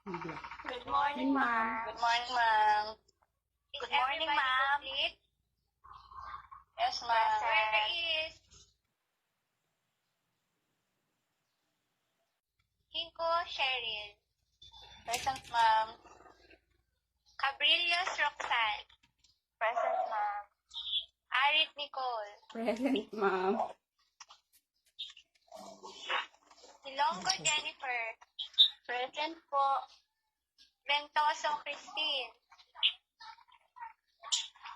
Good morning, ma'am. Good morning, ma'am. Good morning, ma'am. Yes, ma'am. Where is Hinko Cheryl? Present, ma'am. Cabrillos Roxanne? Present, ma'am. Arit Nicole? Present, ma'am. Ilonggo Jennifer? Present po. Ventoso Christine?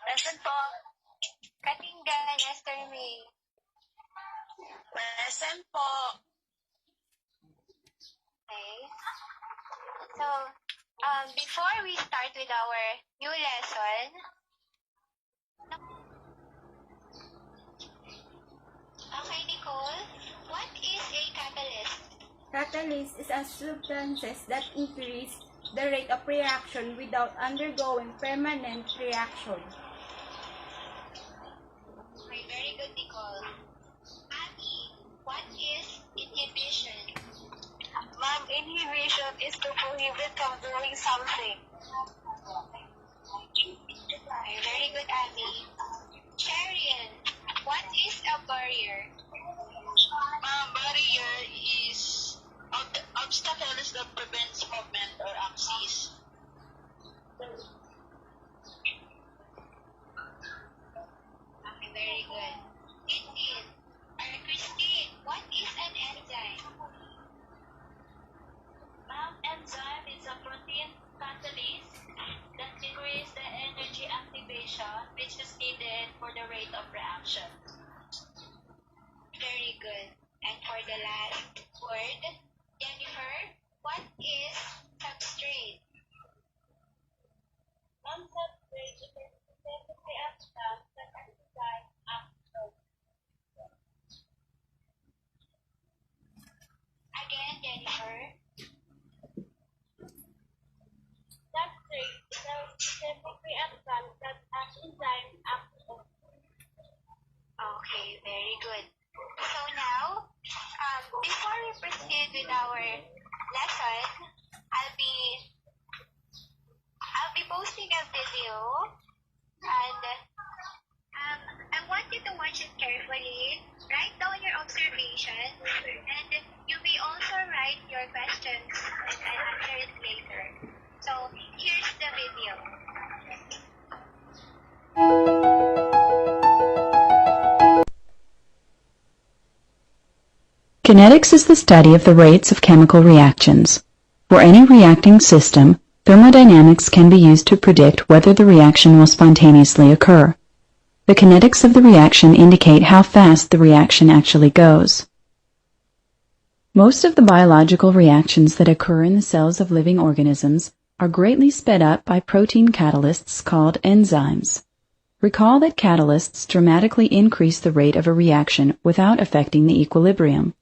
Present po. Katinggan Esther May? Present po. Okay. So, before we start with our new lesson, okay, Nicole, what is a catalyst? Catalyst is a substances that increase the rate of reaction without undergoing permanent reaction. Okay, very good, Nicole. Abby, what is inhibition? Ma'am, inhibition is to prohibit from doing something. Okay, very good, Abby. Cheryl, what is a barrier? Ma'am, barrier is obstacles that prevents movement or access. Okay, very good. Christine, what is an enzyme? Ma'am, enzyme is a protein catalyst that decreases the energy activation which is needed for the rate of reaction. Very good. And for the last word, Jennifer, what is substrate? Ma'am, substrate is a synthetic reaction that enzyme action. Again, Jennifer. Substrate is a synthetic reaction that enzyme action. Okay, very good. So now, before we proceed with our lesson, I'll be posting a video, and I want you to watch it carefully. Write down your observations, and you may also write your questions, and I'll answer it later. So here's the video. Kinetics is the study of the rates of chemical reactions. For any reacting system, thermodynamics can be used to predict whether the reaction will spontaneously occur. The kinetics of the reaction indicate how fast the reaction actually goes. Most of the biological reactions that occur in the cells of living organisms are greatly sped up by protein catalysts called enzymes. Recall that catalysts dramatically increase the rate of a reaction without affecting the equilibrium.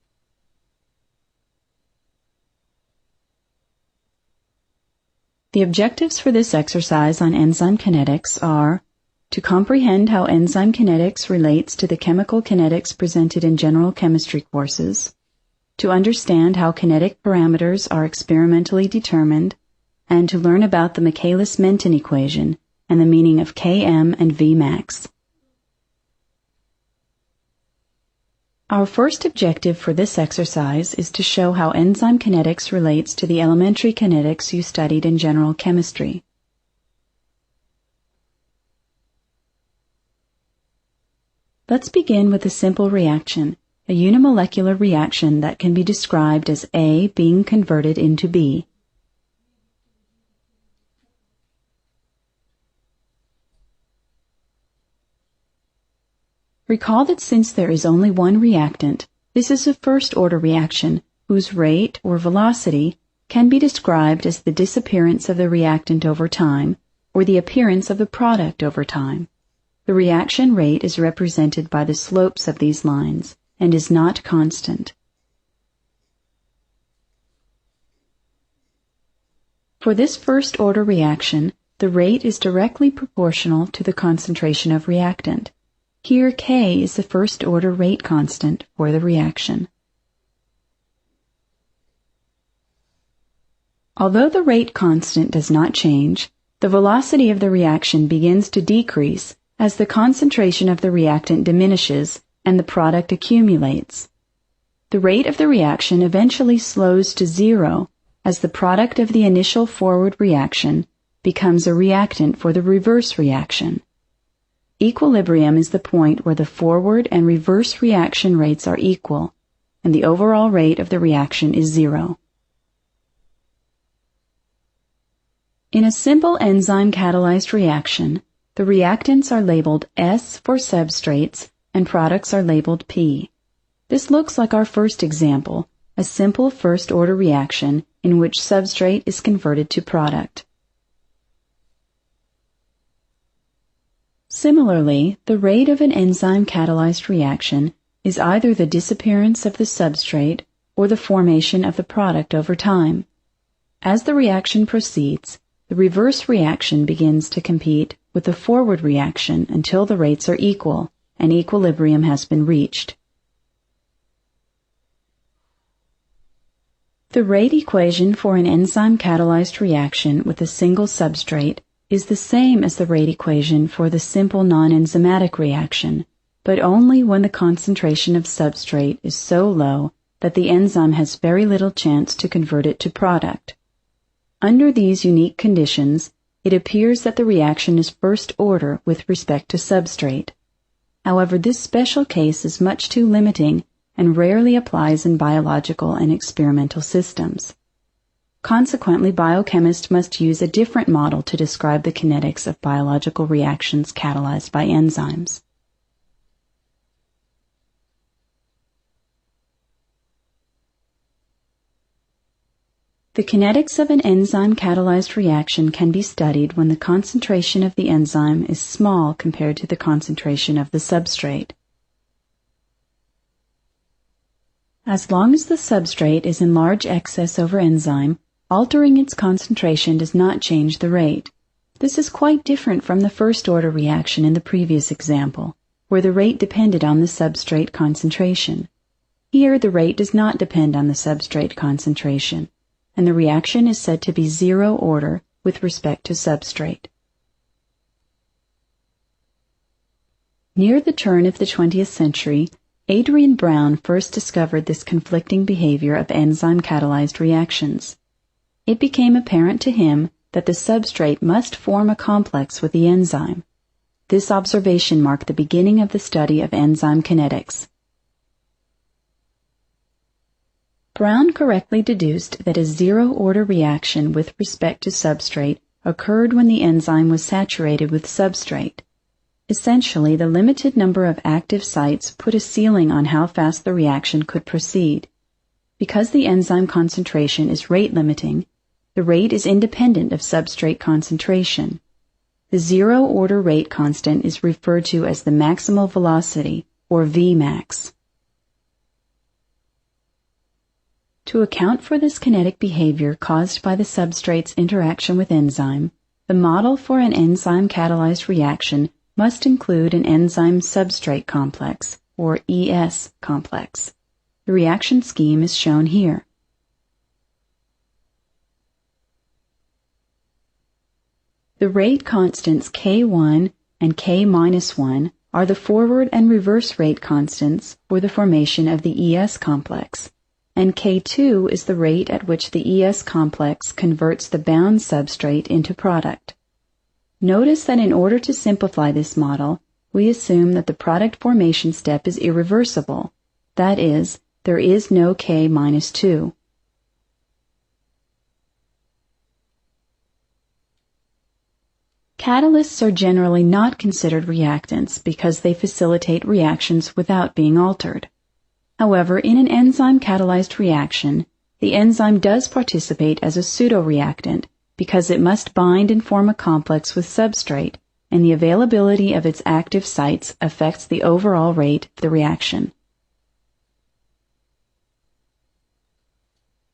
The objectives for this exercise on enzyme kinetics are to comprehend how enzyme kinetics relates to the chemical kinetics presented in general chemistry courses, to understand how kinetic parameters are experimentally determined, and to learn about the Michaelis-Menten equation and the meaning of Km and Vmax. Our first objective for this exercise is to show how enzyme kinetics relates to the elementary kinetics you studied in general chemistry. Let's begin with a simple reaction, a unimolecular reaction that can be described as A being converted into B. Recall that since there is only one reactant, this is a first-order reaction whose rate or velocity can be described as the disappearance of the reactant over time or the appearance of the product over time. The reaction rate is represented by the slopes of these lines and is not constant. For this first-order reaction, the rate is directly proportional to the concentration of reactant. Here K is the first-order rate constant for the reaction. Although the rate constant does not change, the velocity of the reaction begins to decrease as the concentration of the reactant diminishes and the product accumulates. The rate of the reaction eventually slows to zero as the product of the initial forward reaction becomes a reactant for the reverse reaction. Equilibrium is the point where the forward and reverse reaction rates are equal, and the overall rate of the reaction is zero. In a simple enzyme-catalyzed reaction, the reactants are labeled S for substrates and products are labeled P. This looks like our first example, a simple first-order reaction in which substrate is converted to product. Similarly, the rate of an enzyme-catalyzed reaction is either the disappearance of the substrate or the formation of the product over time. As the reaction proceeds, the reverse reaction begins to compete with the forward reaction until the rates are equal and equilibrium has been reached. The rate equation for an enzyme-catalyzed reaction with a single substrate is the same as the rate equation for the simple non-enzymatic reaction, but only when the concentration of substrate is so low that the enzyme has very little chance to convert it to product. Under these unique conditions, it appears that the reaction is first order with respect to substrate. However, this special case is much too limiting and rarely applies in biological and experimental systems. Consequently, biochemists must use a different model to describe the kinetics of biological reactions catalyzed by enzymes. The kinetics of an enzyme-catalyzed reaction can be studied when the concentration of the enzyme is small compared to the concentration of the substrate. As long as the substrate is in large excess over enzyme, altering its concentration does not change the rate. This is quite different from the first-order reaction in the previous example, where the rate depended on the substrate concentration. Here, the rate does not depend on the substrate concentration, and the reaction is said to be zero order with respect to substrate. Near the turn of the 20th century, Adrian Brown first discovered this conflicting behavior of enzyme-catalyzed reactions. It became apparent to him that the substrate must form a complex with the enzyme. This observation marked the beginning of the study of enzyme kinetics. Brown correctly deduced that a zero-order reaction with respect to substrate occurred when the enzyme was saturated with substrate. Essentially, the limited number of active sites put a ceiling on how fast the reaction could proceed. Because the enzyme concentration is rate-limiting, the rate is independent of substrate concentration. The zero-order rate constant is referred to as the maximal velocity, or Vmax. To account for this kinetic behavior caused by the substrate's interaction with enzyme, the model for an enzyme-catalyzed reaction must include an enzyme-substrate complex, or ES complex. The reaction scheme is shown here. The rate constants K1 and K-1 are the forward and reverse rate constants for the formation of the ES complex, and K2 is the rate at which the ES complex converts the bound substrate into product. Notice that in order to simplify this model, we assume that the product formation step is irreversible. That is, there is no K-2. Catalysts are generally not considered reactants because they facilitate reactions without being altered. However, in an enzyme-catalyzed reaction, the enzyme does participate as a pseudoreactant because it must bind and form a complex with substrate, and the availability of its active sites affects the overall rate of the reaction.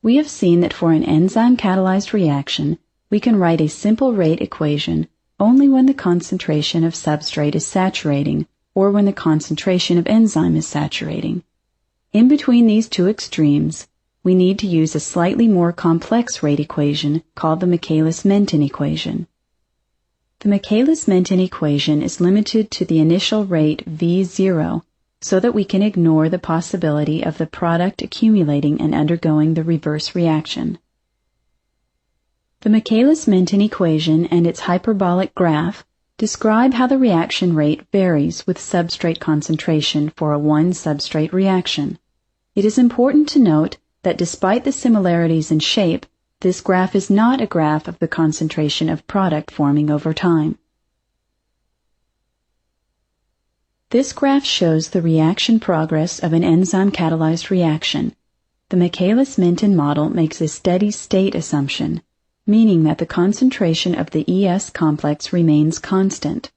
We have seen that for an enzyme-catalyzed reaction, we can write a simple rate equation only when the concentration of substrate is saturating or when the concentration of enzyme is saturating. In between these two extremes, we need to use a slightly more complex rate equation called the Michaelis-Menten equation. The Michaelis-Menten equation is limited to the initial rate V0 so that we can ignore the possibility of the product accumulating and undergoing the reverse reaction. The Michaelis-Menten equation and its hyperbolic graph describe how the reaction rate varies with substrate concentration for a one-substrate reaction. It is important to note that despite the similarities in shape, this graph is not a graph of the concentration of product forming over time. This graph shows the reaction progress of an enzyme-catalyzed reaction. The Michaelis-Menten model makes a steady-state assumption, meaning that the concentration of the ES complex remains constant.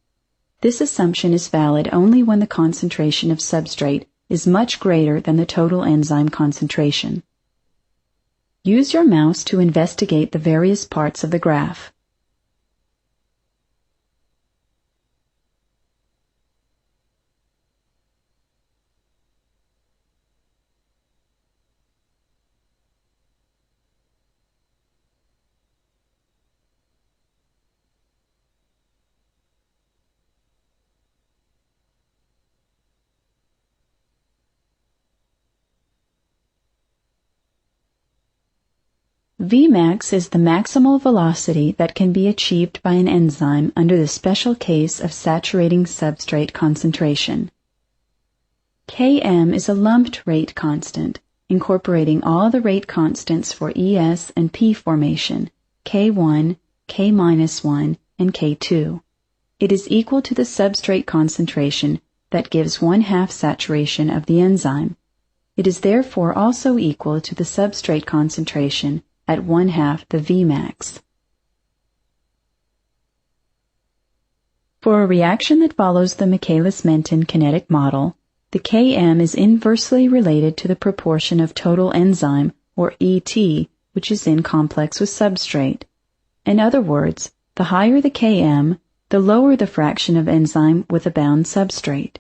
This assumption is valid only when the concentration of substrate is much greater than the total enzyme concentration. Use your mouse to investigate the various parts of the graph. Vmax is the maximal velocity that can be achieved by an enzyme under the special case of saturating substrate concentration. Km is a lumped rate constant, incorporating all the rate constants for ES and P formation, K1, K-1, and K2. It is equal to the substrate concentration that gives 1/2 saturation of the enzyme. It is therefore also equal to the substrate concentration at 1/2 the Vmax. For a reaction that follows the Michaelis-Menten kinetic model, the Km is inversely related to the proportion of total enzyme, or ET, which is in complex with substrate. In other words, the higher the Km, the lower the fraction of enzyme with a bound substrate.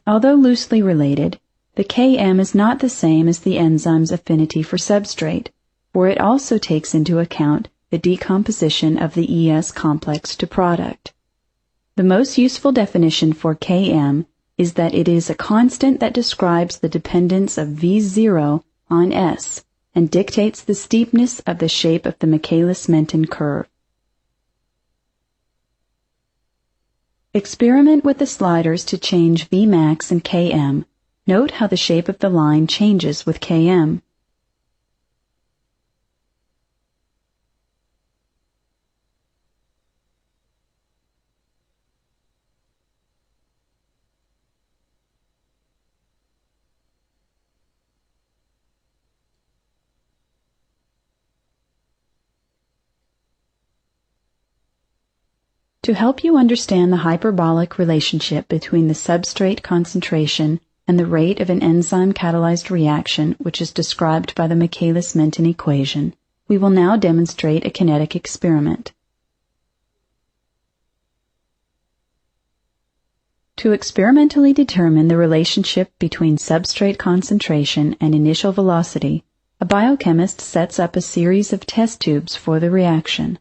Although loosely related, the Km is not the same as the enzyme's affinity for substrate, for it also takes into account the decomposition of the ES complex to product. The most useful definition for Km is that it is a constant that describes the dependence of V0 on S and dictates the steepness of the shape of the Michaelis-Menten curve. Experiment with the sliders to change Vmax and Km. Note how the shape of the line changes with Km. To help you understand the hyperbolic relationship between the substrate concentration and the rate of an enzyme-catalyzed reaction, which is described by the Michaelis-Menten equation, we will now demonstrate a kinetic experiment. To experimentally determine the relationship between substrate concentration and initial velocity, a biochemist sets up a series of test tubes for the reaction.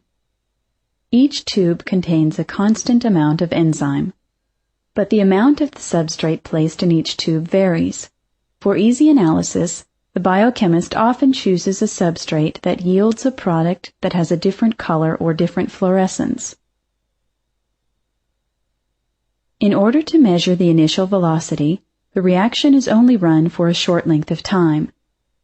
Each tube contains a constant amount of enzyme, but the amount of the substrate placed in each tube varies. For easy analysis, the biochemist often chooses a substrate that yields a product that has a different color or different fluorescence. In order to measure the initial velocity, the reaction is only run for a short length of time.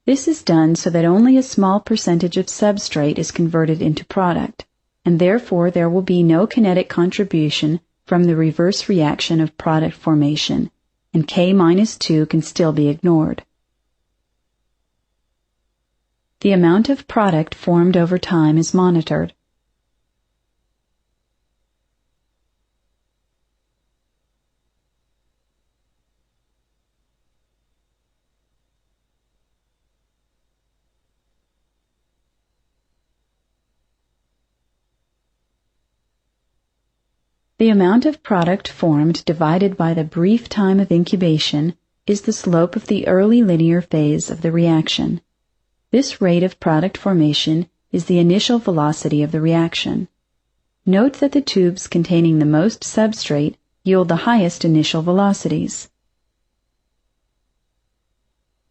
This is done so that only a small percentage of substrate is converted into product, and therefore there will be no kinetic contribution from the reverse reaction of product formation, and K-2 can still be ignored. The amount of product formed over time is monitored. The amount of product formed divided by the brief time of incubation is the slope of the early linear phase of the reaction. This rate of product formation is the initial velocity of the reaction. Note that the tubes containing the most substrate yield the highest initial velocities.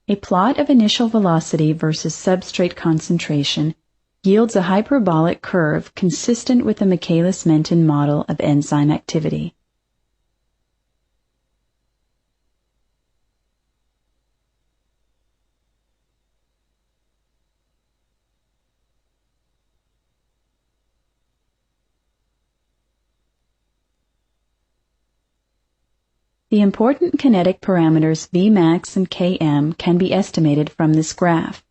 A plot of initial velocity versus substrate concentration yields a hyperbolic curve consistent with the Michaelis-Menten model of enzyme activity. The important kinetic parameters Vmax and Km can be estimated from this graph.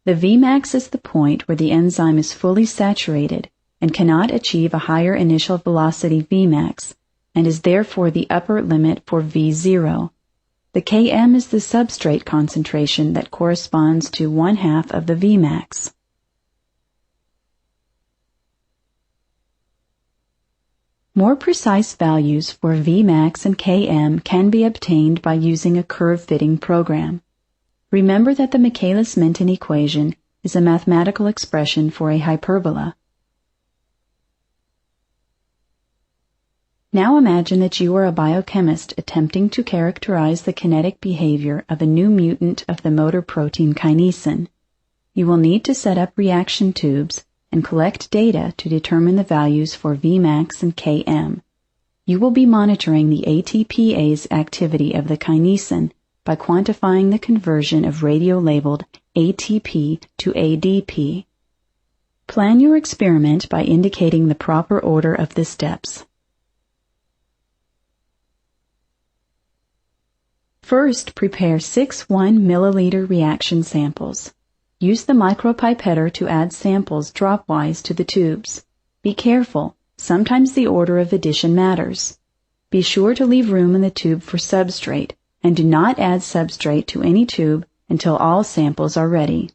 The Vmax is the point where the enzyme is fully saturated and cannot achieve a higher initial velocity Vmax, and is therefore the upper limit for V0. The Km is the substrate concentration that corresponds to 1/2 of the Vmax. More precise values for Vmax and Km can be obtained by using a curve-fitting program. Remember that the Michaelis-Menten equation is a mathematical expression for a hyperbola. Now imagine that you are a biochemist attempting to characterize the kinetic behavior of a new mutant of the motor protein kinesin. You will need to set up reaction tubes and collect data to determine the values for Vmax and Km. You will be monitoring the ATPase activity of the kinesin by quantifying the conversion of radio-labeled ATP to ADP. Plan your experiment by indicating the proper order of the steps. First, prepare 6 1-milliliter reaction samples. Use the micropipetter to add samples dropwise to the tubes. Be careful, sometimes the order of addition matters. Be sure to leave room in the tube for substrate, and do not add substrate to any tube until all samples are ready.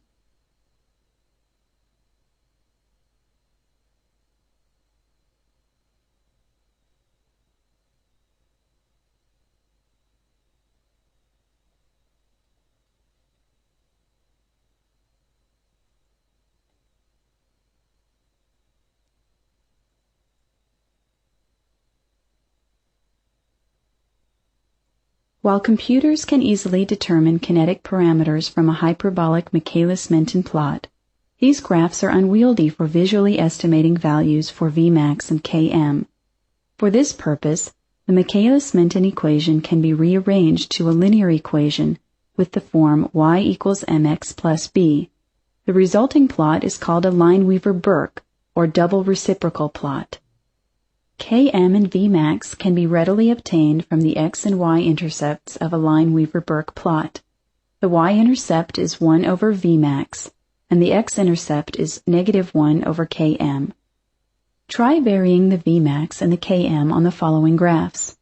While computers can easily determine kinetic parameters from a hyperbolic Michaelis-Menten plot, these graphs are unwieldy for visually estimating values for Vmax and Km. For this purpose, the Michaelis-Menten equation can be rearranged to a linear equation with the form y equals mx plus b. The resulting plot is called a Lineweaver-Burk, or double reciprocal plot. Km and Vmax can be readily obtained from the x and y intercepts of a Lineweaver-Burk plot. The y-intercept is 1 over Vmax, and the x-intercept is -1 over Km. Try varying the Vmax and the Km on the following graphs.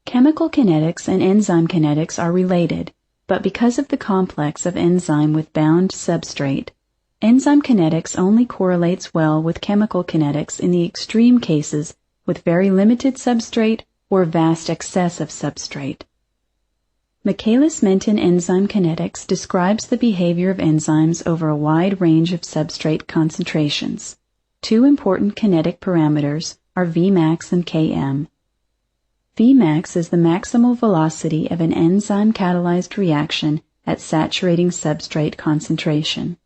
Chemical kinetics and enzyme kinetics are related, but because of the complex of enzyme with bound substrate, enzyme kinetics only correlates well with chemical kinetics in the extreme cases with very limited substrate or vast excess of substrate. Michaelis-Menten enzyme kinetics describes the behavior of enzymes over a wide range of substrate concentrations. Two important kinetic parameters are Vmax and Km. Vmax is the maximal velocity of an enzyme-catalyzed reaction at saturating substrate concentration.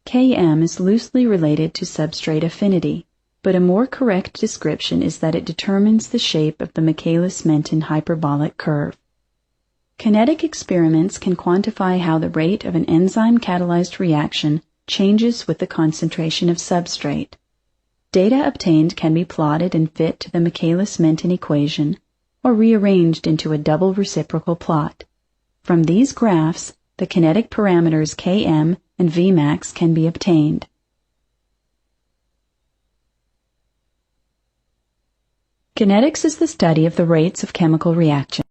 Km is loosely related to substrate affinity, but a more correct description is that it determines the shape of the Michaelis-Menten hyperbolic curve. Kinetic experiments can quantify how the rate of an enzyme-catalyzed reaction changes with the concentration of substrate. Data obtained can be plotted and fit to the Michaelis-Menten equation, or rearranged into a double reciprocal plot. From these graphs, the kinetic parameters Km and Vmax can be obtained. Kinetics is the study of the rates of chemical reaction.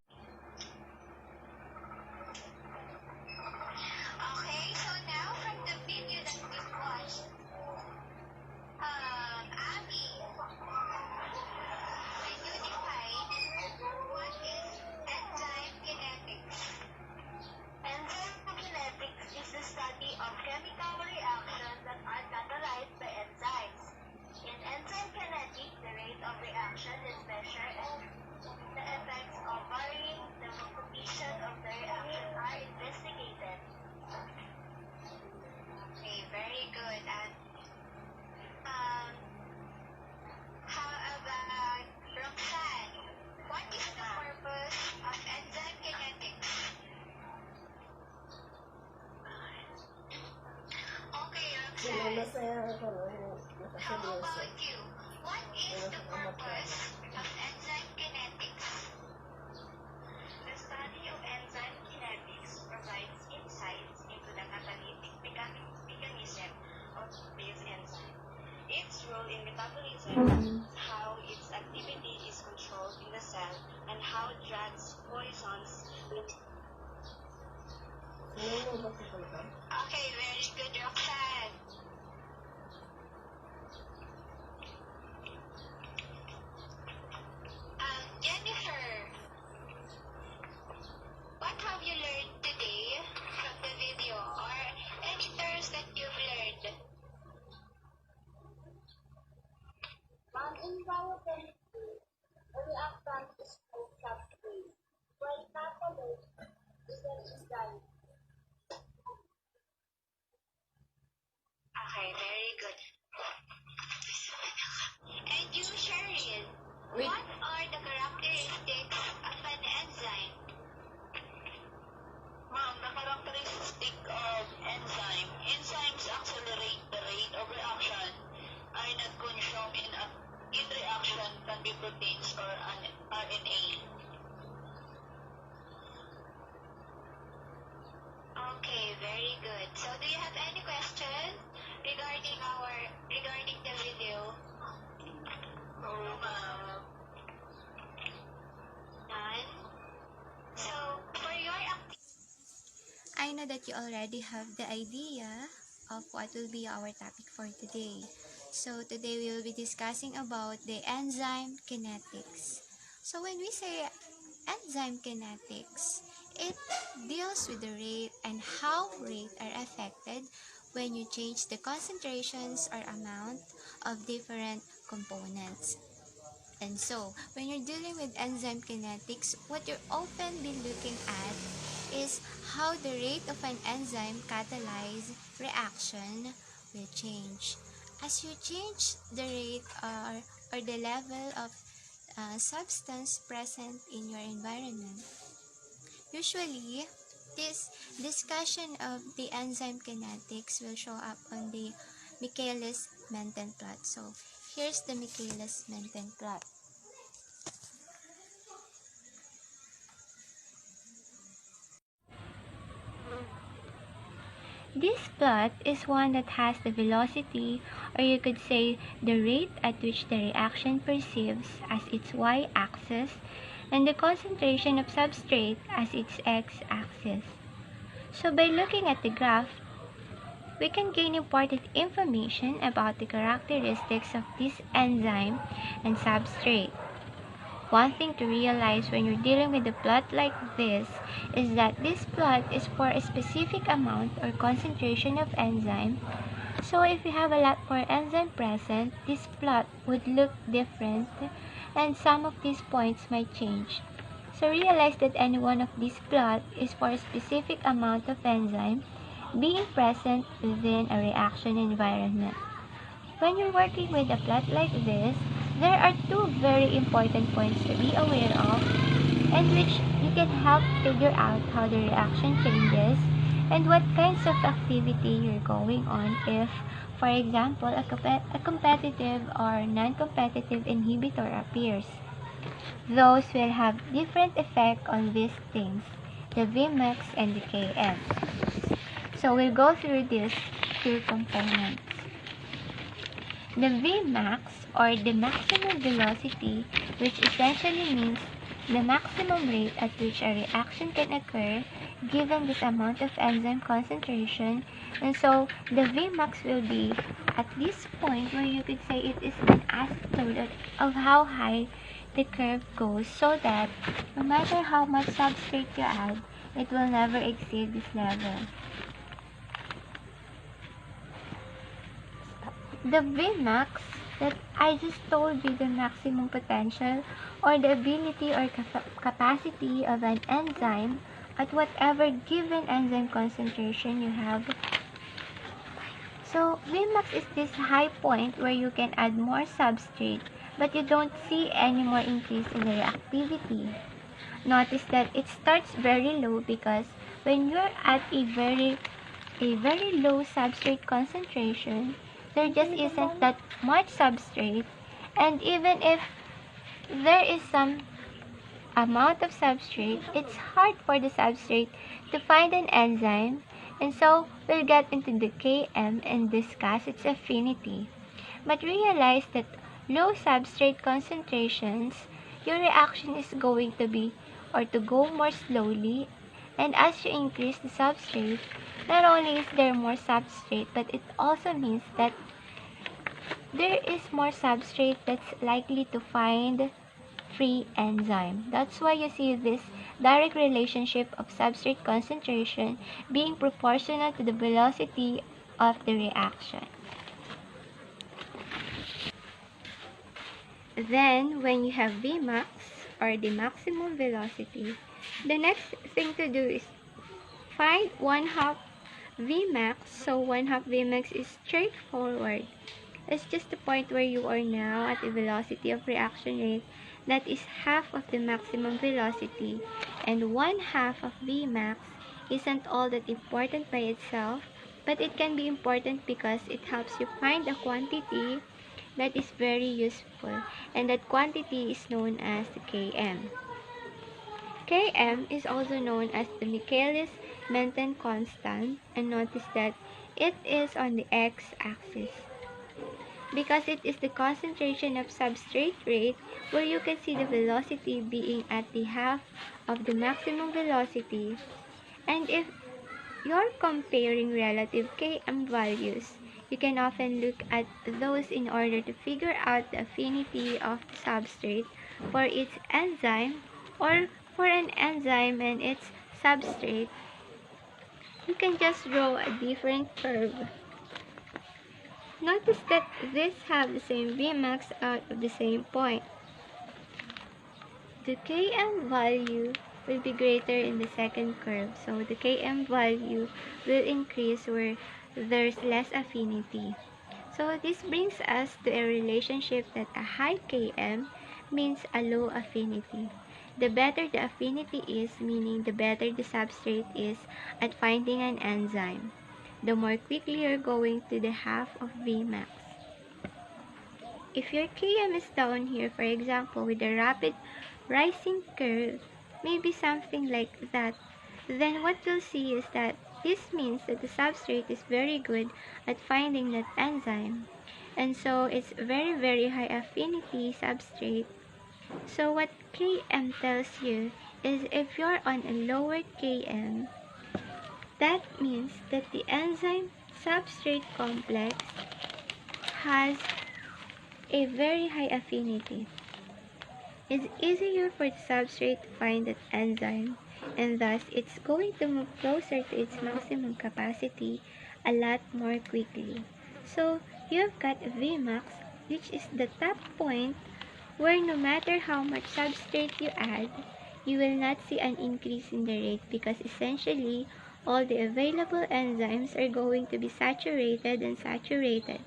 Okay, so now from the video that we've watched, Abby, can you define what is enzyme kinetics? Enzyme kinetics is the study of chemical reactions that are catalyzed by enzymes. In enzyme kinetics, the rate of reaction is measured and the effects of varying the condition of the reaction are investigated. Okay, very good. And how about Roxanne? What is the purpose of enzyme kinetics? Okay, Roxanne. How about you? What is the purpose of enzyme kinetics? The study of enzyme kinetics provides insights into the catalytic mechanism of this enzyme, its role in metabolism, how its activity is controlled in the cell, and how drugs, poisons, Okay, very good, Roxanne. Jennifer, what have you learned today from the video or any terms that you've learned? In biochemistry, a reactant is called substrate, while catalyst is an enzyme. Okay, very good. And you, Cheryl, Wait. what are the characteristics of an enzyme? Ma'am, the characteristic of enzymes accelerate the rate of reaction, are not consumed in reaction can be proteins or RNA. Okay, very good. So do you have any questions regarding the video? Oh, ma'am. None? So for your I know that you already have the idea of what will be our topic for today. So today we will be discussing about the enzyme kinetics. So when we say enzyme kinetics, it deals with the rate and how rate are affected when you change the concentrations or amount of different components. And so, when you're dealing with enzyme kinetics, what you're often be looking at is how the rate of an enzyme catalyzed reaction will change. As you change the rate or the level of substance present in your environment, usually this discussion of the enzyme kinetics will show up on the Michaelis-Menten plot. So here's the Michaelis-Menten plot. This plot is one that has the velocity, or you could say the rate at which the reaction perceives as its y-axis, and the concentration of substrate as its x-axis. So by looking at the graph, we can gain important information about the characteristics of this enzyme and substrate. One thing to realize when you're dealing with a plot like this is that this plot is for a specific amount or concentration of enzyme. So if you have a lot more enzyme present, this plot would look different and some of these points might change. So realize that any one of these plots is for a specific amount of enzyme being present within a reaction environment. When you're working with a plot like this, there are two very important points to be aware of and which you can help figure out how the reaction changes and what kinds of activity you're going on if, for example, a competitive or non-competitive inhibitor appears. Those will have different effect on these things, the Vmax and the Km. So we'll go through these two components. The Vmax or the maximum velocity, which essentially means the maximum rate at which a reaction can occur given this amount of enzyme concentration. And so the Vmax will be at this point where you could say it is an asymptote of how high the curve goes, so that no matter how much substrate you add, it will never exceed this level. The Vmax that I just told you, the maximum potential or the ability or capacity of an enzyme at whatever given enzyme concentration you have. So Vmax is this high point where you can add more substrate but you don't see any more increase in the reactivity. Notice that it starts very low because when you're at a very low substrate concentration, there just isn't that much substrate, and even if there is some amount of substrate, it's hard for the substrate to find an enzyme, and so we'll get into the Km and discuss its affinity. But realize that low substrate concentrations, your reaction is going to be or to go more slowly, and as you increase the substrate, not only is there more substrate, but it also means that there is more substrate that's likely to find free enzyme. That's why you see this direct relationship of substrate concentration being proportional to the velocity of the reaction. Then, when you have Vmax, or the maximum velocity, the next thing to do is find 1/2 Vmax. So 1/2 Vmax is straightforward. It's just the point where you are now at a velocity of reaction rate that is half of the maximum velocity, and 1/2 of Vmax isn't all that important by itself, but it can be important because it helps you find a quantity that is very useful, and that quantity is known as the Km. Km is also known as the Michaelis-Menten constant, and notice that it is on the x-axis because it is the concentration of substrate rate, where you can see the velocity being at the half of the maximum velocity. And if you're comparing relative Km values, you can often look at those in order to figure out the affinity of the substrate for its enzyme, or for an enzyme and its substrate. You can just draw a different curve. Notice that these have the same Vmax out of the same point. The Km value will be greater in the second curve, so the Km value will increase where there's less affinity. So this brings us to a relationship that a high Km means a low affinity. The better the affinity is, meaning the better the substrate is at finding an enzyme, the more quickly you're going to the half of Vmax. If your Km is down here, for example, with a rapid rising curve, maybe something like that, then what you'll see is that this means that the substrate is very good at finding that enzyme, and so it's very high affinity substrate. So what Km tells you is if you're on a lower Km, that means that the enzyme substrate complex has a very high affinity. It's easier for the substrate to find that enzyme, and thus it's going to move closer to its maximum capacity a lot more quickly. So you've got Vmax, which is the top point where no matter how much substrate you add, you will not see an increase in the rate because essentially all the available enzymes are going to be saturated and saturated,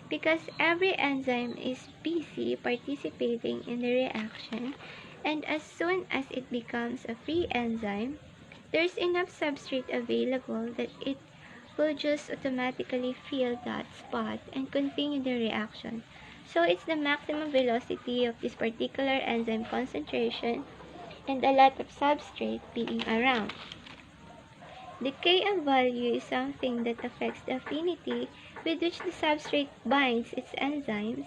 because every enzyme is busy participating in the reaction, and as soon as it becomes a free enzyme, there's enough substrate available that it will just automatically fill that spot and continue the reaction. So it's the maximum velocity of this particular enzyme concentration and a lot of substrate being around. The Km value is something that affects the affinity with which the substrate binds its enzymes,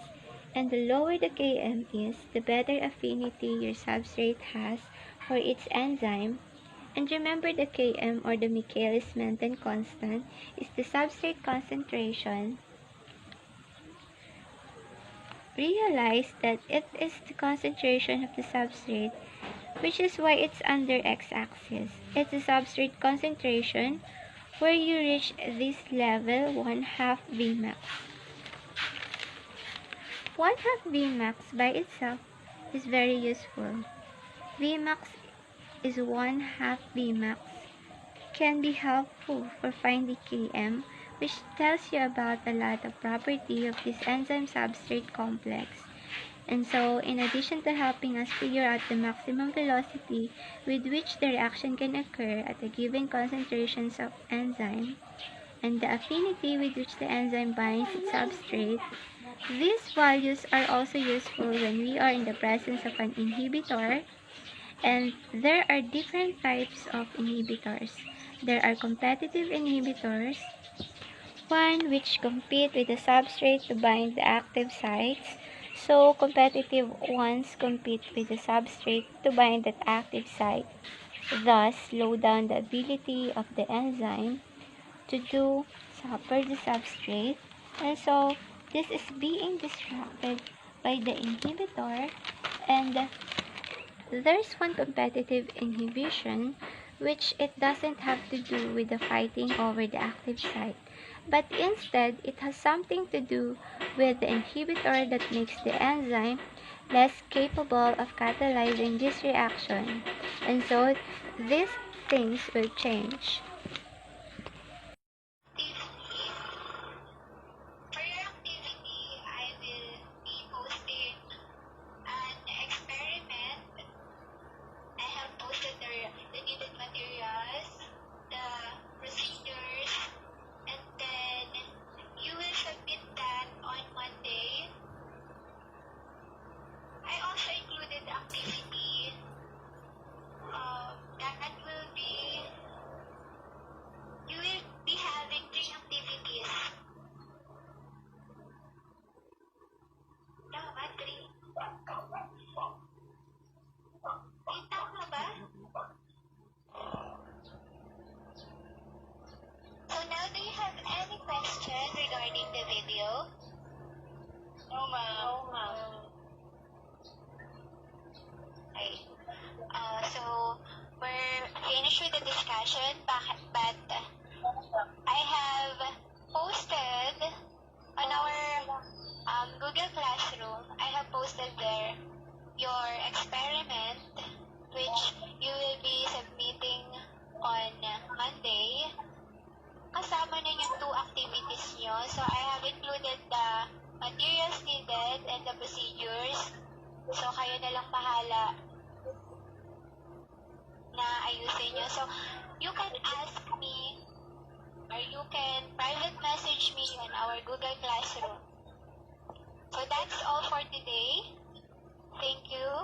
And the lower the Km is, the better affinity your substrate has for its enzyme. And remember, the Km, or the Michaelis-Menten constant, is the substrate concentration. Realize that it is the concentration of the substrate, which is why it's under x-axis. It's the substrate concentration where you reach this level 1/2 Vmax. 1/2 Vmax by itself is very useful. Vmax is 1/2 Vmax can be helpful for finding Km, which tells you about a lot of property of this enzyme substrate complex. And so, in addition to helping us figure out the maximum velocity with which the reaction can occur at a given concentrations of enzyme, and the affinity with which the enzyme binds its substrate, these values are also useful when we are in the presence of an inhibitor. And there are different types of inhibitors. There are competitive inhibitors, one which compete with the substrate to bind the active sites. So competitive ones compete with the substrate to bind that active site, thus slow down the ability of the enzyme to supper the substrate. And so this is being disrupted by the inhibitor. And there's one competitive inhibition, which it doesn't have to do with the fighting over the active site, but instead it has something to do with the inhibitor that makes the enzyme less capable of catalyzing this reaction. And so these things will change. Activity. For your activity, I will be posting an experiment. I have posted the needed materials, the procedures, and then you will submit that on Monday. I also included the activity that will be, you will be having 3 activities. Tama, 3. Tama ba? So now, do you have any question regarding the video? No, ma'am. Okay. So we're finished with the discussion, but I have posted on our Google Classroom, I have posted there your experiment, which you will be submitting on Monday. Kasama nun yung 2 activities nyo. So I have included the materials needed and the procedures. So kayo na lang bahala na ayusin nyo. So you can ask me or you can private message me on our Google Classroom. So that's all for today. Thank you.